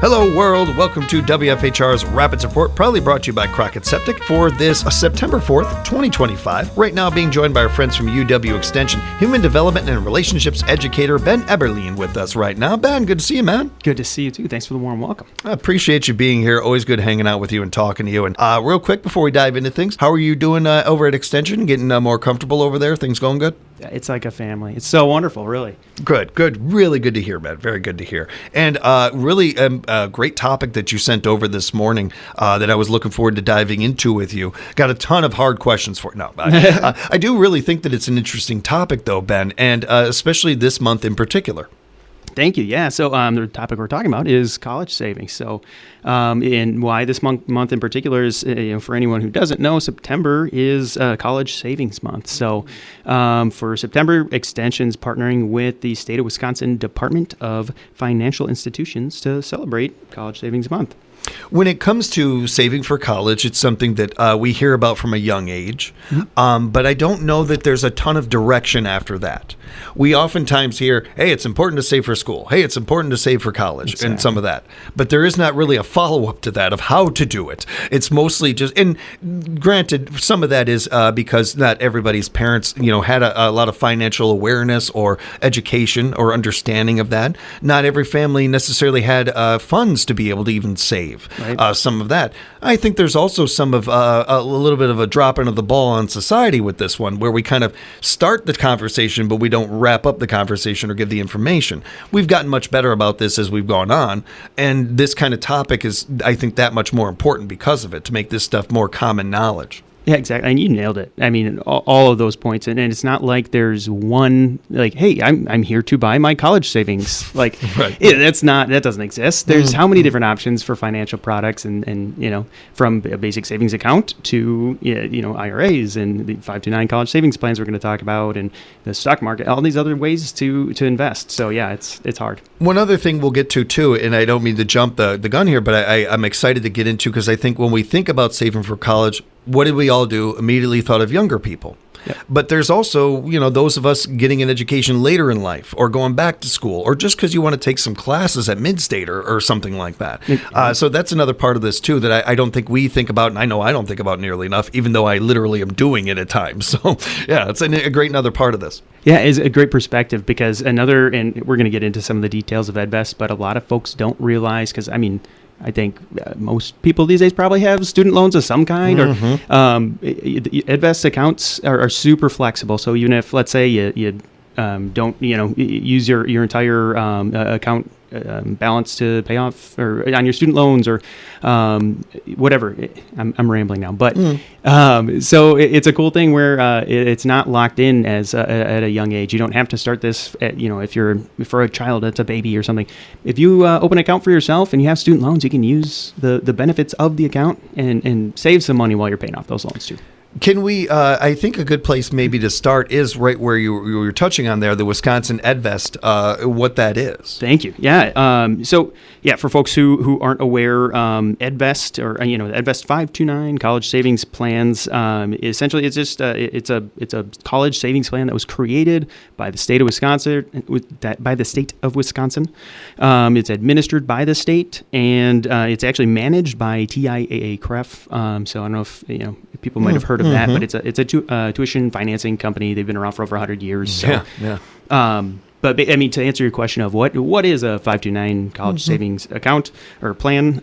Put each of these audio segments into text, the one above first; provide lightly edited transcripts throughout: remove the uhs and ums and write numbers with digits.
Hello world, welcome to WFHR's Rapid Report, proudly brought to you by Crockett Septic for this September 4th, 2025. Right now being joined by our friends from UW Extension, Human Development and Relationships Educator Ben Eberlein with us right now. Ben, good to see you, man. Good to see you too. Thanks for the warm welcome. I appreciate you being here. Always good hanging out with you and talking to you. And real quick before we dive into things, how are you doing over at Extension? Getting more comfortable over there? Things going good? It's like a family. It's so wonderful, really. Good. Really good to hear, man. Very good to hear. And really a great topic that you sent over this morning that I was looking forward to diving into with you. Got a ton of hard questions for it. No, I do really think that it's an interesting topic, though, Ben, and especially this month in particular. Thank you. Yeah. So the topic we're talking about is college savings. So, and why this month in particular is, for anyone who doesn't know, September is college savings month. So, for September, Extension's partnering with the state of Wisconsin Department of Financial Institutions to celebrate College Savings Month. When it comes to saving for college, it's something that we hear about from a young age, but I don't know that there's a ton of direction after that. We oftentimes hear, hey, it's important to save for school. Hey, it's important to save for college, exactly. And some of that. But there is not really a follow-up to that of how to do it. It's mostly just, and granted, some of that is because not everybody's parents, had a lot of financial awareness or education or understanding of that. Not every family necessarily had funds to be able to even save. Right. Some of that. I think there's also some of a little bit of a dropping of the ball on society with this one, where we kind of start the conversation, but we don't wrap up the conversation or give the information. We've gotten much better about this as we've gone on, and this kind of topic is, I think, that much more important because of it, to make this stuff more common knowledge. Yeah, exactly. And you nailed it. I mean, all of those points. And it's not like there's one, like, hey, I'm here to buy my college savings. Like, right. That doesn't exist. There's how many different options for financial products and from a basic savings account to, IRAs and the 529 college savings plans we're going to talk about, and the stock market, all these other ways to invest. So, yeah, it's hard. One other thing we'll get to, too, and I don't mean to jump the gun here, but I'm excited to get into, because I think when we think about saving for college, what did we all do? Immediately thought of younger people. Yep. But there's also, those of us getting an education later in life, or going back to school, or just because you want to take some classes at Mid-State or something like that. So that's another part of this, too, that I don't think we think about, and I know I don't think about nearly enough, even though I literally am doing it at times. So, yeah, it's a great another part of this. Yeah, it's a great perspective, because and we're going to get into some of the details of EdVest, but a lot of folks don't realize, because, I think most people these days probably have student loans of some kind, or EdVest accounts are super flexible. So even if, let's say, you don't use your entire account balance to pay off or on your student loans or whatever. I'm rambling now, but so it's a cool thing where it's not locked in as at a young age. You don't have to start this at, if you're for a child, it's a baby or something. If you open an account for yourself and you have student loans, you can use the benefits of the account and save some money while you're paying off those loans too. Can we, I think a good place maybe to start is right where you were touching on there, the Wisconsin EdVest, what that is. Thank you. Yeah. So, for folks who aren't aware, EdVest, or, the EdVest 529 college savings plans, essentially it's just, it's a college savings plan that was created by the state of Wisconsin, It's administered by the state, and it's actually managed by TIAA-CREF. So I don't know if, people might have heard of that, but it's a tuition financing company. They've been around for over 100 years. So, but to answer your question of what is a 529 college savings account or plan,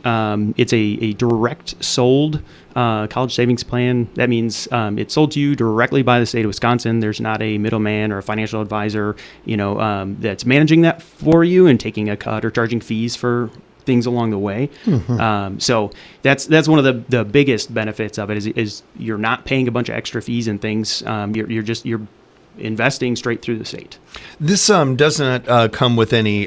it's a direct sold college savings plan. That means it's sold to you directly by the state of Wisconsin. There's not a middleman or a financial advisor, that's managing that for you and taking a cut or charging fees for things along the way. So that's one of the biggest benefits of it is you're not paying a bunch of extra fees and things. You're investing straight through the state. This does not come with any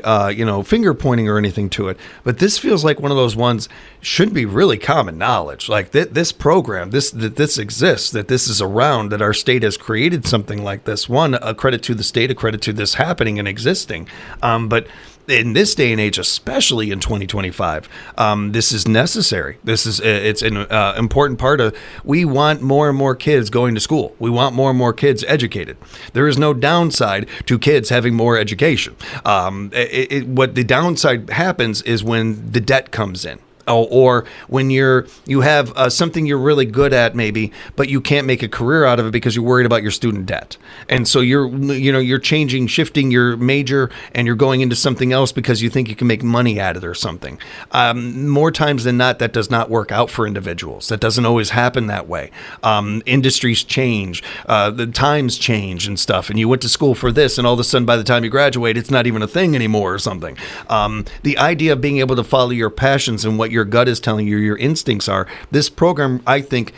finger pointing or anything to it, but this feels like one of those ones should be really common knowledge. Like this program, that this exists, that this is around, that our state has created something like this. One, a credit to the state, a credit to this happening and existing. But in this day and age, especially in 2025, this is necessary. It's an important part of. We want more and more kids going to school. We want more and more kids educated. There is no downside to kids having more education. What the downside happens is when the debt comes in. Or when you have something you're really good at, maybe, but you can't make a career out of it because you're worried about your student debt, and so you're shifting your major, and you're going into something else because you think you can make money at it or something. More times than not, that does not work out for individuals. That doesn't always happen that way. Industries change, the times change and stuff, and you went to school for this, and all of a sudden, by the time you graduate, it's not even a thing anymore or something. The idea of being able to follow your passions and what your gut is telling you, your instincts are. This program, I think,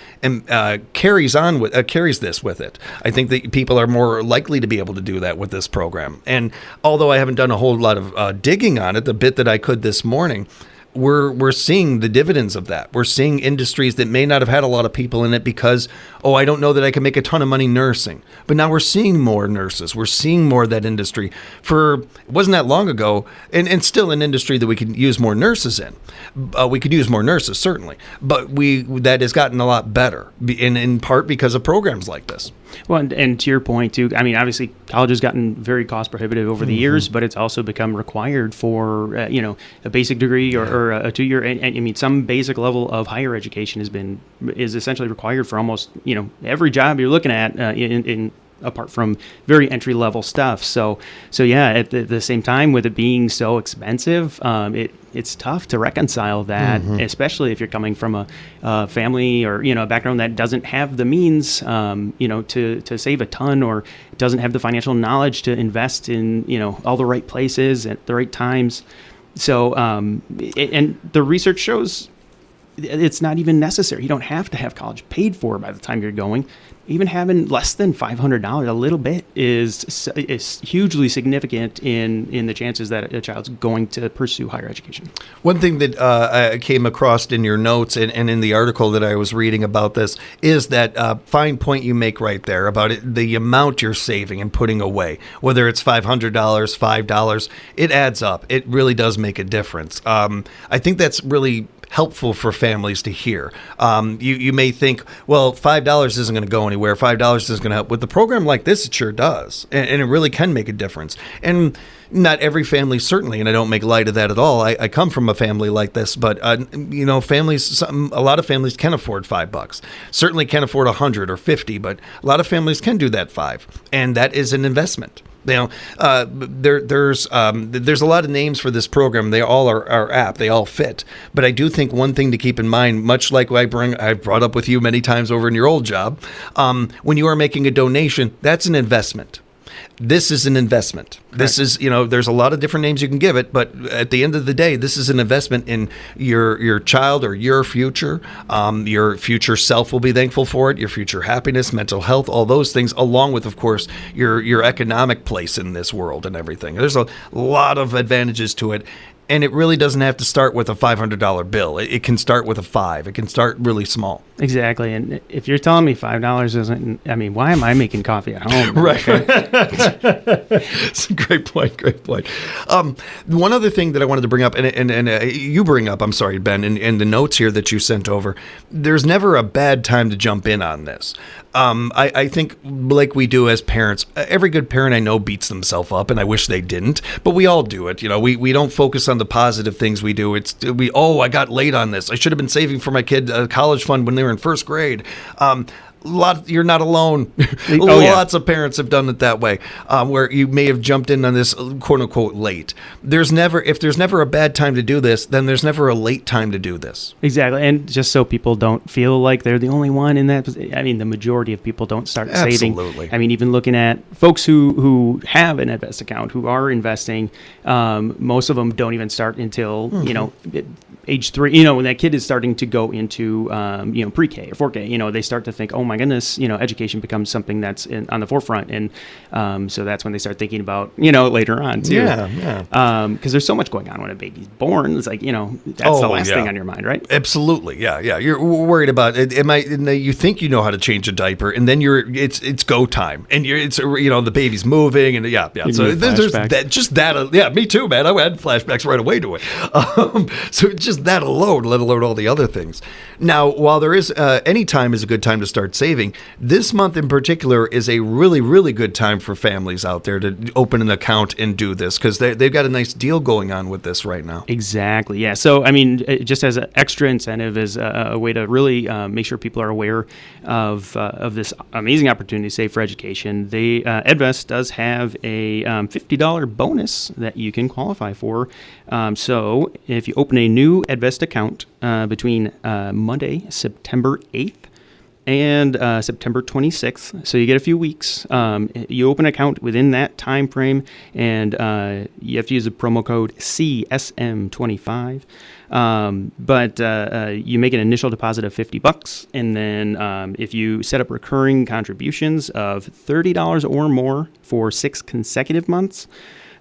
carries this with it. I think that people are more likely to be able to do that with this program. And although I haven't done a whole lot of digging on it, the bit that I could this morning, we're seeing the dividends of that. We're seeing industries that may not have had a lot of people in it because, I don't know that I can make a ton of money nursing. But now we're seeing more nurses. We're seeing more of that industry. It wasn't that long ago, and still an industry that we could use more nurses in. We could use more nurses, certainly. But that has gotten a lot better, in part because of programs like this. Well, and to your point, too, I mean, obviously, college has gotten very cost prohibitive over the years, but it's also become required for, a basic degree or a 2-year. And I mean, some basic level of higher education is essentially required for almost, every job you're looking at in apart from very entry level stuff. So yeah, at the same time, with it being so expensive, it's tough to reconcile that, especially if you're coming from a family or, a background that doesn't have the means, to save a ton, or doesn't have the financial knowledge to invest in, all the right places at the right times. So, and the research shows it's not even necessary. You don't have to have college paid for by the time you're going. Even having less than $500, a little bit, is hugely significant in the chances that a child's going to pursue higher education. One thing that I came across in your notes and in the article that I was reading about this is that fine point you make right there about the amount you're saving and putting away, whether it's $500, $5, it adds up. It really does make a difference. I think that's really helpful for families to hear. You may think, well, $5 isn't going to go anywhere. $5 isn't going to help. With a program like this, it sure does. And it really can make a difference. And not every family, certainly, and I don't make light of that at all. I come from a family like this, but, families, a lot of families can afford $5. Certainly can't afford 100 or 50, but a lot of families can do that $5. And that is an investment. There's a lot of names for this program. They all are apt. They all fit. But I do think one thing to keep in mind, much like I brought up with you many times over in your old job, when you are making a donation, that's an investment. This is an investment. Correct. This is, there's a lot of different names you can give it, but at the end of the day, this is an investment in your child or your future. Your future self will be thankful for it, your future happiness, mental health, all those things, along with, of course, your economic place in this world and everything. There's a lot of advantages to it. And it really doesn't have to start with a $500 bill. It can start with a $5. It can start really small. Exactly. And if you're telling me $5 isn't, why am I making coffee at home? Right. It's a great point. One other thing that I wanted to bring up, and you bring up, I'm sorry, Ben, in the notes here that you sent over, there's never a bad time to jump in on this. I think, like we do as parents, every good parent I know beats themselves up, and I wish they didn't, but we all do it. We don't focus on the positive things we do. I got late on this. I should have been saving for my kid a college fund when they were in first grade. You're not alone. Lots of parents have done it that way, where you may have jumped in on this quote unquote late. If there's never a bad time to do this, then there's never a late time to do this. Exactly. And just so people don't feel like they're the only one in that, the majority of people don't start saving. Absolutely. Even looking at folks who have an Invest account, who are investing, most of them don't even start until, age 3, when that kid is starting to go into, pre-K or 4K, they start to think, oh my goodness, education becomes something that's on the forefront. And so that's when they start thinking about, later on too. Yeah. Because there's so much going on when a baby's born. It's like, that's the last thing on your mind, right? Absolutely. Yeah. You're worried about it. You think you know how to change a diaper, and then it's go time, and the baby's moving, and so there's that, just that. Me too, man. I had flashbacks right away to it. So just that alone, let alone all the other things. Now, while there is any time is a good time to start saving, this month in particular is a really, really good time for families out there to open an account and do this, because they've got a nice deal going on with this right now. Exactly. Yeah. So, just as an extra incentive, as a way to really make sure people are aware of this amazing opportunity to save for education, EdVest does have a $50 bonus that you can qualify for. So if you open a new EdVest account between Monday, September 8th, and September 26th, so you get a few weeks. You open an account within that time frame, and you have to use the promo code CSM25. But you make an initial deposit of $50, and then if you set up recurring contributions of $30 or more for 6 consecutive months,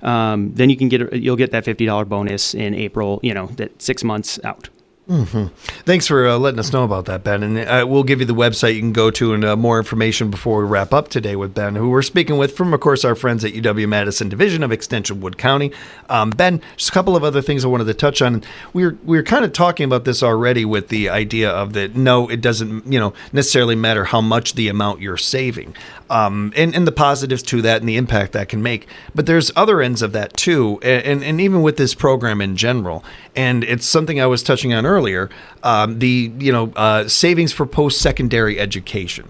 then you'll get that $50 bonus in April. That 6 months out. Mm-hmm. Thanks for letting us know about that, Ben. And we'll give you the website you can go to and more information before we wrap up today with Ben, who we're speaking with from, of course, our friends at UW-Madison Division of Extension Wood County. Ben, just a couple of other things I wanted to touch on. We were kind of talking about this already with the idea of that, no, it doesn't necessarily matter how much the amount you're saving, and the positives to that and the impact that can make. But there's other ends of that too, and even with this program in general. And it's something I was touching on earlier, savings for post-secondary education.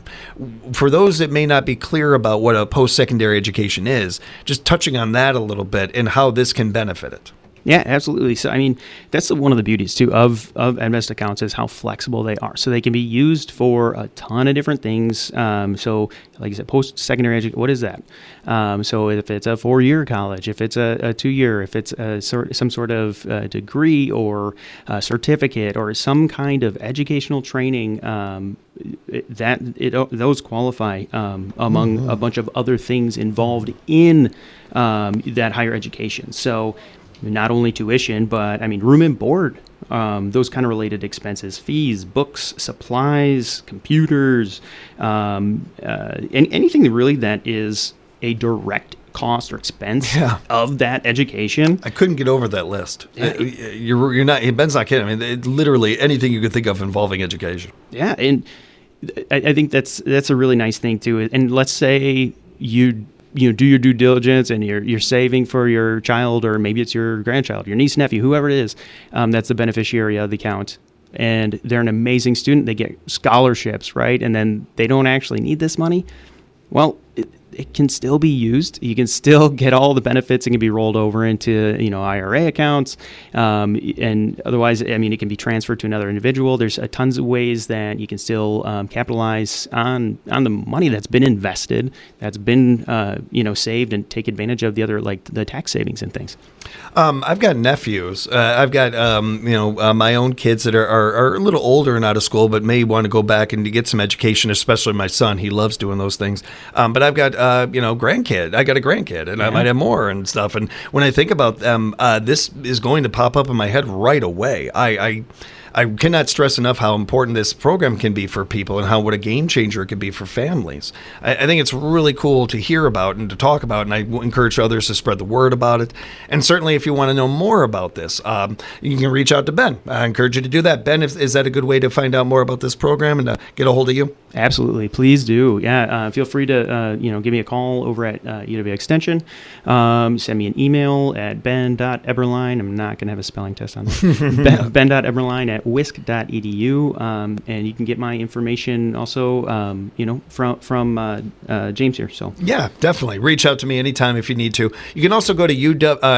For those that may not be clear about what a post-secondary education is, just touching on that a little bit and how this can benefit it. Yeah, absolutely. So, that's one of the beauties, too, of EdVest accounts is how flexible they are. So they can be used for a ton of different things. So, like you said, post-secondary education, what is that? So if it's a 4-year college, if it's a 2-year, if it's some sort of degree or a certificate or some kind of educational training, those qualify among a bunch of other things involved in that higher education. So not only tuition, but room and board, those kind of related expenses, fees, books, supplies, computers, and anything really that is a direct cost or expense of that education. I couldn't get over that list. You're not. Ben's not kidding. Literally anything you could think of involving education. Yeah, and I think that's a really nice thing too. And let's say you do your due diligence and you're saving for your child, or maybe it's your grandchild, your niece, nephew, whoever it is, that's the beneficiary of the account. And they're an amazing student. They get scholarships, right? And then they don't actually need this money. Well, it can still be used. You can still get all the benefits. It can be rolled over into, IRA accounts. And otherwise, it can be transferred to another individual. There's tons of ways that you can still capitalize on the money that's been invested, that's been, saved, and take advantage of the other, like the tax savings and things. I've got nephews. I've got, my own kids that are a little older and out of school, but may want to go back and get some education, especially my son. He loves doing those things. But I've got, grandkid. I got a grandkid, and I might have more and stuff. And when I think about them, this is going to pop up in my head right away. I cannot stress enough how important this program can be for people and what a game changer it can be for families. I think it's really cool to hear about and to talk about, and I encourage others to spread the word about it. And certainly if you want to know more about this, you can reach out to Ben. I encourage you to do that. Ben, is that a good way to find out more about this program and get a hold of you? Absolutely. Please do. Yeah. Feel free to, give me a call over at UW Extension. Send me an email at ben.eberlein. I'm not going to have a spelling test on that. ben.eberlein at extension.wisc.edu, and you can get my information also, from James here. So Yeah, definitely. Reach out to me anytime if you need to. You can also go to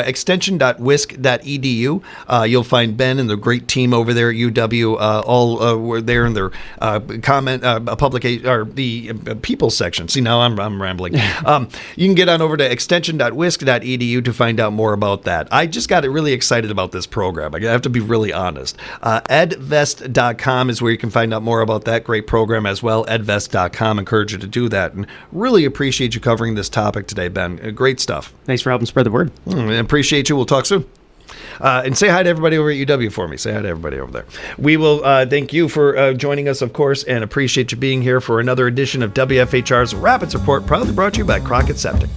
extension.wisc.edu. You'll find Ben and the great team over there at UW. All were there in their publication or the people section. See, now I'm rambling. You can get on over to extension.wisc.edu to find out more about that. I just got really excited about this program. I have to be really honest. Edvest.com is where you can find out more about that great program as well. Edvest.com. Encourage you to do that, and really appreciate you covering this topic today, Ben. Great stuff. thanks for helping spread the word. Appreciate you. We'll talk soon. And say hi to everybody over at UW for me. Say hi to everybody over there. We will thank you for joining us, of course, and appreciate you being here for another edition of WFHR's Rapids Report, proudly brought to you by Crockett Septic.